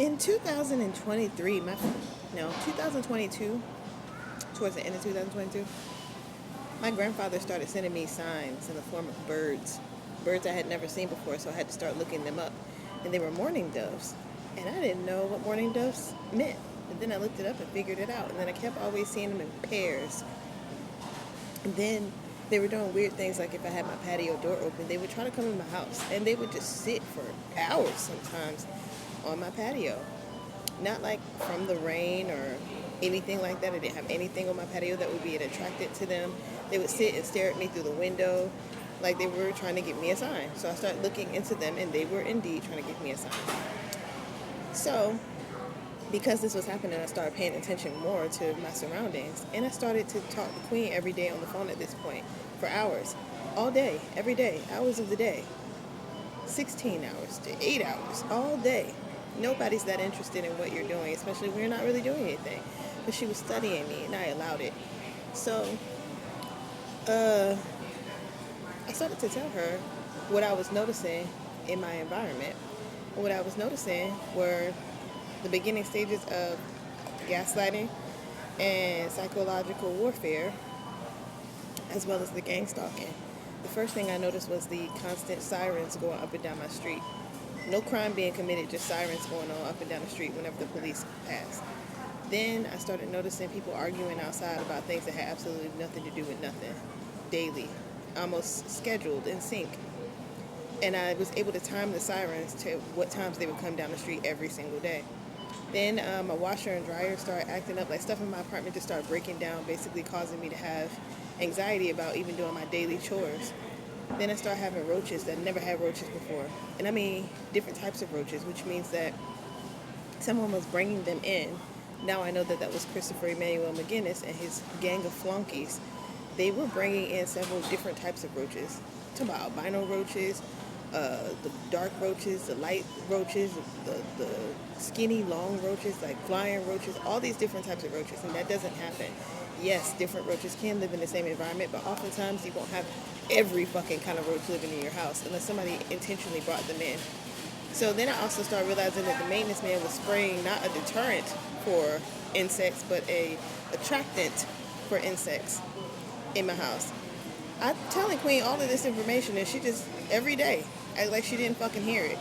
In 2023, 2022, towards the end of 2022, my grandfather started sending me signs in the form of birds I had never seen before, so I had to start looking them up. And they were mourning doves, and I didn't know what mourning doves meant. And then I looked it up and figured it out, and then I kept always seeing them in pairs. And then they were doing weird things, like if I had my patio door open, they would try to come in my house, and they would just sit for hours sometimes on my patio. Not like from the rain or anything like that. I didn't have anything on my patio that would be attracted to them. They would sit and stare at me through the window like they were trying to give me a sign. So I started looking into them, and they were indeed trying to give me a sign. So because this was happening, I started paying attention more to my surroundings, and I started to talk to Queen every day on the phone at this point for hours, all day, every day, hours of the day, 16 hours to 8 hours, all day. Nobody's that interested in what you're doing, especially when you're not really doing anything. But she was studying me, and I allowed it. So I started to tell her what I was noticing in my environment. What I was noticing were the beginning stages of gaslighting and psychological warfare, as well as the gang stalking. The first thing I noticed was the constant sirens going up and down my street. No crime being committed, just sirens going on up and down the street whenever the police pass. Then I started noticing people arguing outside about things that had absolutely nothing to do with nothing, daily, almost scheduled in sync. And I was able to time the sirens to what times they would come down the street every single day. Then my washer and dryer started acting up. Like, stuff in my apartment just started breaking down, basically causing me to have anxiety about even doing my daily chores. Then I started having roaches that never had roaches before. And I mean different types of roaches, which means that someone was bringing them in. Now I know that that was Christopher Emmanuel McGinnis and his gang of flunkies. They were bringing in several different types of roaches. Talking about albino roaches, the dark roaches, the light roaches, the skinny, long roaches, like flying roaches, all these different types of roaches, and that doesn't happen. Yes, different roaches can live in the same environment, but oftentimes you won't have every fucking kind of roach living in your house unless somebody intentionally brought them in. So then I also started realizing that the maintenance man was spraying not a deterrent for insects, but a attractant for insects in my house. I'm telling Queen all of this information, and she just, every day, act like she didn't fucking hear it.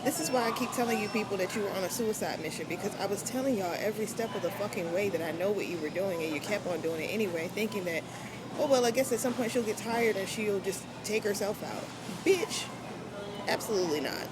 This is why I keep telling you people that you were on a suicide mission, because I was telling y'all every step of the fucking way that I know what you were doing, and you kept on doing it anyway, thinking that, oh, well, I guess at some point she'll get tired and she'll just take herself out. Bitch, absolutely not.